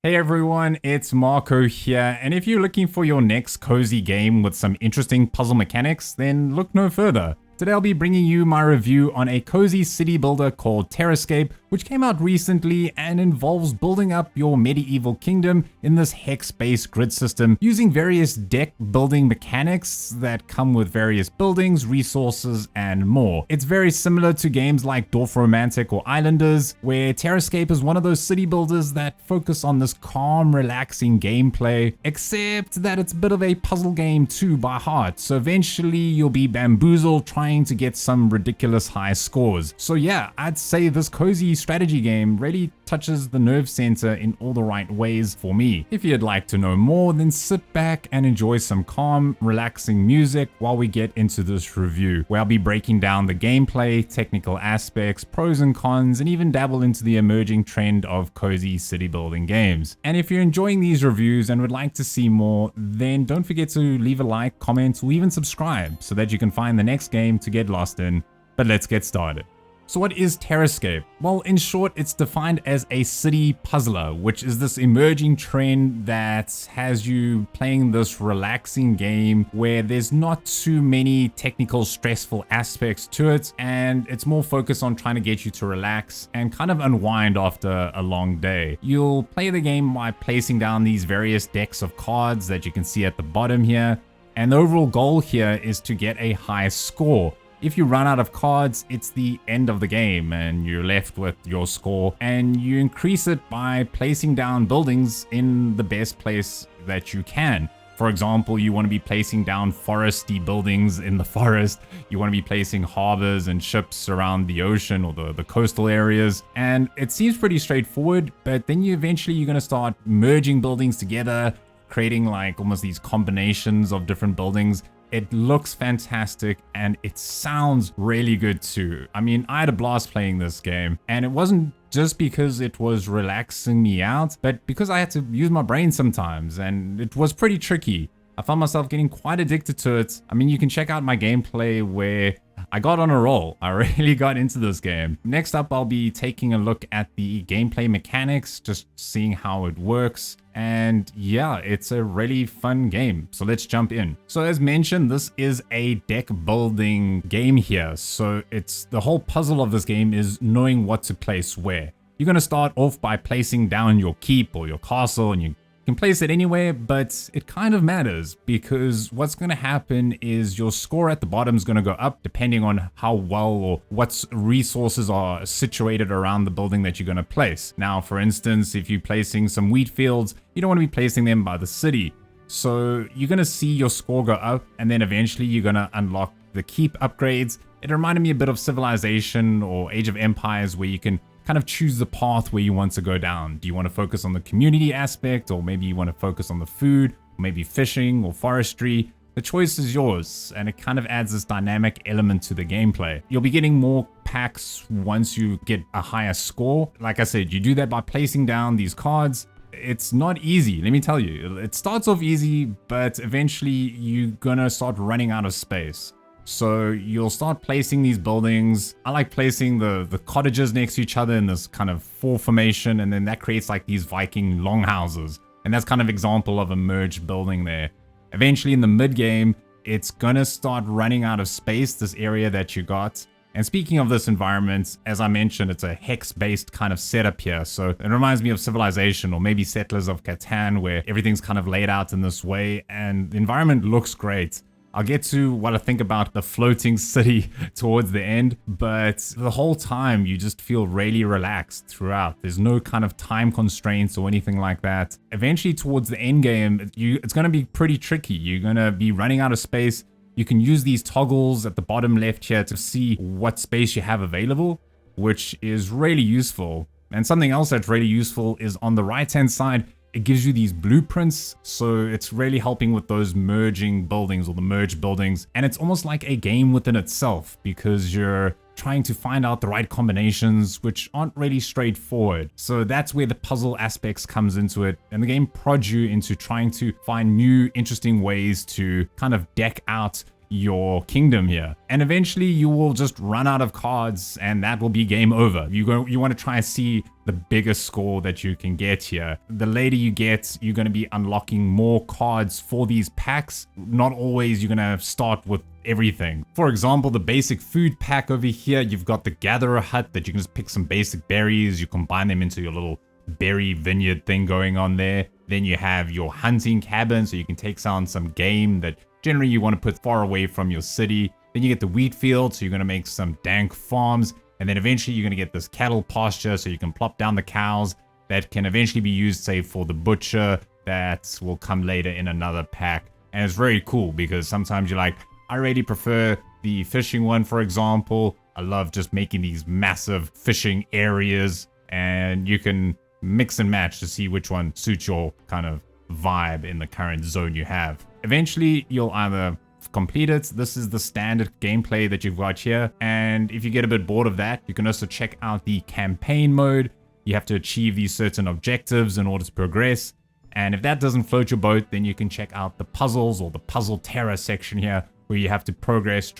Hey everyone, it's Marco here, and if you're looking for your next cozy game with some interesting puzzle mechanics, then look no further. Today I'll be bringing you my review on a cozy city builder called TerraScape, which came out recently and involves building up your medieval kingdom in this hex-based grid system using various deck building mechanics that come with various buildings, resources, and more. It's very similar to games like Dwarf Romantic or Islanders, where TerraScape is one of those city builders that focus on this calm, relaxing gameplay, except that it's a bit of a puzzle game too by heart, so eventually you'll be bamboozled trying to get some ridiculous high scores. So yeah, I'd say this cozy strategy game really touches the nerve center in all the right ways for me. If you'd like to know more, then sit back and enjoy some calm, relaxing music while we get into this review, where I'll be breaking down the gameplay, technical aspects, pros and cons, and even dabble into the emerging trend of cozy city building games. And if you're enjoying these reviews and would like to see more, then don't forget to leave a like, comment, or even subscribe so that you can find the next game to get lost in. But let's get started. So what is TerraScape? Well, in short, it's defined as a city puzzler, which is this emerging trend that has you playing this relaxing game where there's not too many technical, stressful aspects to it, and it's more focused on trying to get you to relax and kind of unwind after a long day. You'll play the game by placing down these various decks of cards that you can see at the bottom here, and the overall goal here is to get a high score. If you run out of cards, it's the end of the game and you're left with your score, and you increase it by placing down buildings in the best place that you can. For example, you want to be placing down foresty buildings in the forest, you want to be placing harbors and ships around the ocean or the coastal areas, and it seems pretty straightforward, but then you're going to start merging buildings together, creating like almost these combinations of different buildings. It looks fantastic and it sounds really good too. I mean, I had a blast playing this game, and it wasn't just because it was relaxing me out, but because I had to use my brain sometimes, and it was pretty tricky. I found myself getting quite addicted to it. I mean, you can check out my gameplay where I got on a roll. I really got into this game. Next up, I'll be taking a look at the gameplay mechanics, just seeing how it works. And yeah, it's a really fun game. So let's jump in. So as mentioned, this is a deck building game here. So it's the whole puzzle of this game is knowing what to place where. You're going to start off by placing down your keep or your castle, and you can place it anywhere, but it kind of matters because what's going to happen is your score at the bottom is going to go up depending on how well or what resources are situated around the building that you're going to place. Now, for instance, if you're placing some wheat fields, you don't want to be placing them by the city. So you're going to see your score go up, and then eventually you're going to unlock the keep upgrades. It reminded me a bit of Civilization or Age of Empires, where you can kind of choose the path where you want to go down. Do you want to focus on the community aspect, or maybe you want to focus on the food, or maybe fishing or forestry? The choice is yours, and it kind of adds this dynamic element to the gameplay. You'll be getting more packs once you get a higher score. Like I said, you do that by placing down these cards. It's not easy, let me tell you. It starts off easy, but eventually you're gonna start running out of space. So you'll start placing these buildings. I like placing the cottages next to each other in this kind of four formation, and then that creates like these Viking longhouses. And that's kind of example of a merged building there. Eventually in the mid game, it's gonna start running out of space, this area that you got. And speaking of this environment, as I mentioned, it's a hex-based kind of setup here. So it reminds me of Civilization or maybe Settlers of Catan, where everything's kind of laid out in this way and the environment looks great. I'll get to what I think about the floating city towards the end, but the whole time you just feel really relaxed throughout. There's no kind of time constraints or anything like that. Eventually towards the end game, it's going to be pretty tricky. You're going to be running out of space. You can use these toggles at the bottom left here to see what space you have available, which is really useful. And something else that's really useful is on the right-hand side, it gives you these blueprints, so it's really helping with those merging buildings or the merged buildings. And it's almost like a game within itself because you're trying to find out the right combinations, which aren't really straightforward. So that's where the puzzle aspects comes into it, and the game prods you into trying to find new interesting ways to kind of deck out your kingdom here. And eventually you will just run out of cards and that will be game over. You want to try and see the biggest score that you can get here. The later you get, you're going to be unlocking more cards for these packs. Not always you're going to start with everything. For example, the basic food pack over here, you've got the gatherer hut that you can just pick some basic berries, you combine them into your little berry vineyard thing going on there. Then you have your hunting cabin, so you can take down some game that generally you want to put far away from your city. Then you get the wheat field, so you're going to make some dank farms. And then eventually you're going to get this cattle pasture, so you can plop down the cows that can eventually be used, say, for the butcher. That will come later in another pack. And it's very cool because sometimes you're like, I really prefer the fishing one, for example. I love just making these massive fishing areas, and you can mix and match to see which one suits your kind of vibe in the current zone you have. Eventually, you'll either complete it. This is the standard gameplay that you've got here. And if you get a bit bored of that, you can also check out the campaign mode. You have to achieve these certain objectives in order to progress. And if that doesn't float your boat, then you can check out the puzzles or the puzzle terror section here, where you have to progress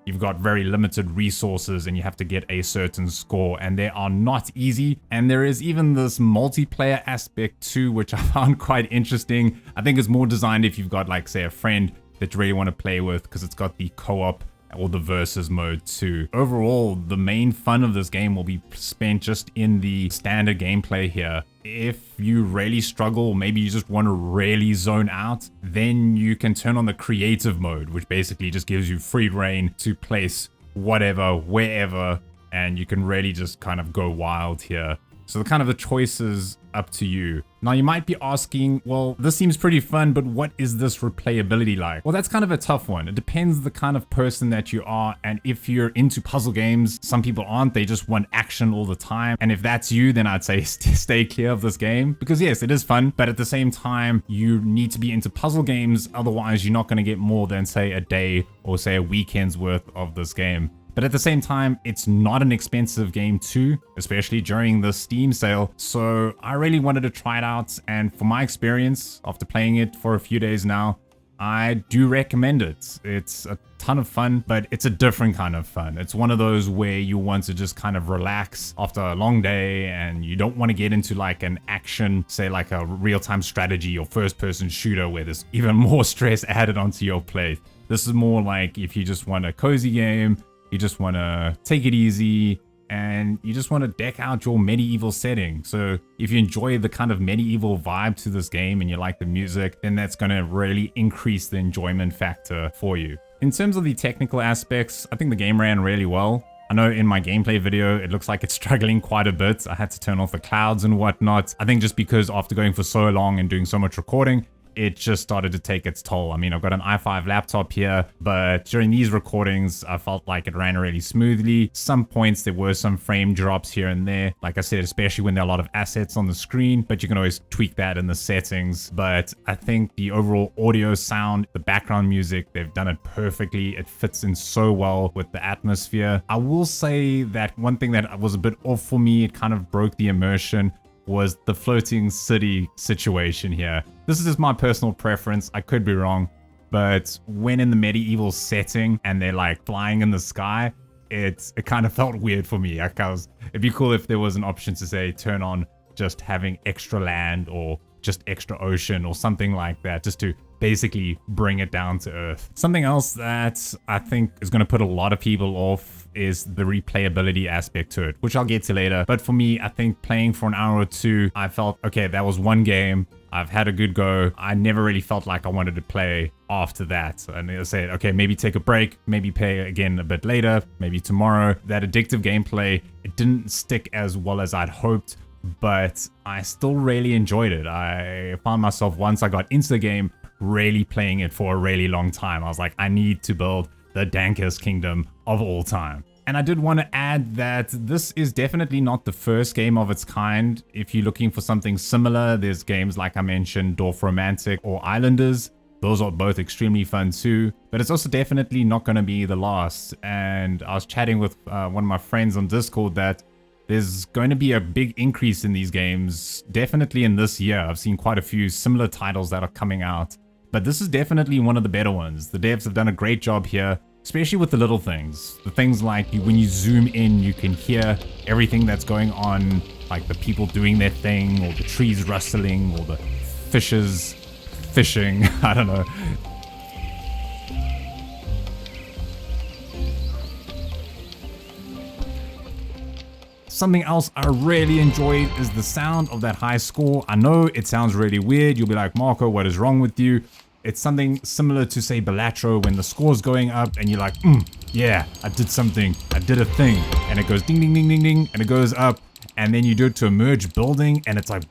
you've got very limited resources and you have to get a certain score, and they are not easy. And there is even this multiplayer aspect too, which I found quite interesting. I think it's more designed if you've got, like, say, a friend that you really want to play with, because it's got the co-op or the versus mode too. Overall, the main fun of this game will be spent just in the standard gameplay here. If you really struggle, maybe you just want to really zone out, then you can turn on the creative mode, which basically just gives you free reign to place whatever, wherever, and you can really just kind of go wild here. So the choice is up to you. Now you might be asking, well, this seems pretty fun, but what is this replayability like? Well, that's kind of a tough one. It depends the kind of person that you are, and if you're into puzzle games. Some people aren't, they just want action all the time. And if that's you, then I'd say stay clear of this game, because yes, it is fun, but at the same time, you need to be into puzzle games. Otherwise, you're not going to get more than, say, a day or say a weekend's worth of this game. But at the same time, it's not an expensive game too, especially during the Steam sale. So I really wanted to try it out. And for my experience, after playing it for a few days now, I do recommend it. It's a ton of fun, but it's a different kind of fun. It's one of those where you want to just kind of relax after a long day, and you don't want to get into like an action, say like a real-time strategy or first-person shooter where there's even more stress added onto your plate. This is more like if you just want a cozy game, you just want to take it easy, and you just want to deck out your medieval setting. So if you enjoy the kind of medieval vibe to this game and you like the music, then that's going to really increase the enjoyment factor for you. In terms of the technical aspects, I think the game ran really well. I know in my gameplay video, it looks like it's struggling quite a bit. I had to turn off the clouds and whatnot. I think just because after going for so long and doing so much recording, it just started to take its toll. I mean, I've got an i5 laptop here, but during these recordings, I felt like it ran really smoothly. Some points, there were some frame drops here and there. Like I said, especially when there are a lot of assets on the screen, but you can always tweak that in the settings. But I think the overall audio sound, the background music, they've done it perfectly. It fits in so well with the atmosphere. I will say that one thing that was a bit off for me, it kind of broke the immersion, was the floating city situation here. This is just my personal preference. I could be wrong, but when in the medieval setting and they're like flying in the sky, it kind of felt weird for me. It'd be cool if there was an option to say turn on just having extra land or just extra ocean or something like that, just to basically bring it down to earth. Something else that I think is going to put a lot of people off is the replayability aspect to it, which I'll get to later. But for me, I think playing for an hour or two, I felt, okay, that was one game. I've had a good go. I never really felt like I wanted to play after that. And I said, okay, maybe take a break, maybe play again a bit later, maybe tomorrow. That addictive gameplay, it didn't stick as well as I'd hoped, but I still really enjoyed it. I found myself, once I got into the game, really playing it for a really long time. I was like, I need to build the dankest kingdom of all time. And I did want to add that this is definitely not the first game of its kind. If you're looking for something similar, there's games like I mentioned, Dwarf Romantic or Islanders. Those are both extremely fun too, but it's also definitely not going to be the last. And I was chatting with one of my friends on Discord that there's going to be a big increase in these games, definitely in this year. I've seen quite a few similar titles that are coming out but this is definitely one of the better ones. The devs have done a great job here, especially with the little things. The things like when you zoom in, you can hear everything that's going on, like the people doing their thing, or the trees rustling, or the fishes fishing. I don't know. Something else I really enjoyed is the sound of that high score. I know it sounds really weird. You'll be like, Marco, what is wrong with you? It's something similar to, say, Balatro, when the score's going up and you're like, yeah, I did something. I did a thing. And it goes ding, ding, ding, ding, ding, and it goes up. And then you do it to a merge building and it's like,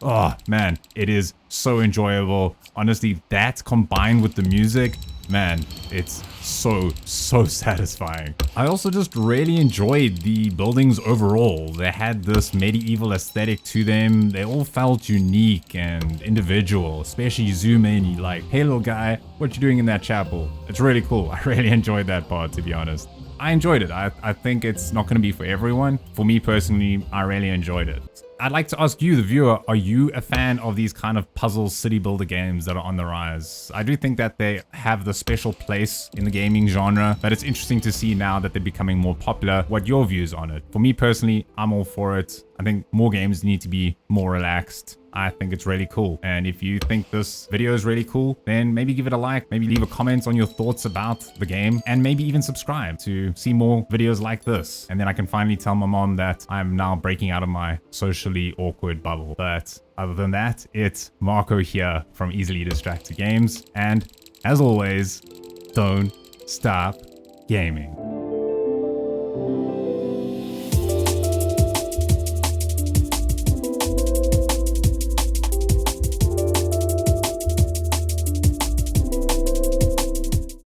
oh man, it is so enjoyable. Honestly, that combined with the music, man, it's so satisfying. I also just really enjoyed the buildings overall. They had this medieval aesthetic to them. They all felt unique and individual, especially you zoom in, you're like, hey little guy, what you doing in that chapel? It's really cool. I really enjoyed that part, to be honest. I enjoyed it. I think it's not going to be for everyone. For me personally, I really enjoyed it. I'd like to ask you, the viewer, are you a fan of these kind of puzzle city builder games that are on the rise? I do think that they have the special place in the gaming genre, but it's interesting to see now that they're becoming more popular, what your views on it. For me personally, I'm all for it. I think more games need to be more relaxed. I think it's really cool. And if you think this video is really cool, then maybe give it a like, maybe leave a comment on your thoughts about the game, and maybe even subscribe to see more videos like this. And then I can finally tell my mom that I'm now breaking out of my socially awkward bubble. But other than that, it's Marco here from Easily Distracted Games. And as always, don't stop gaming.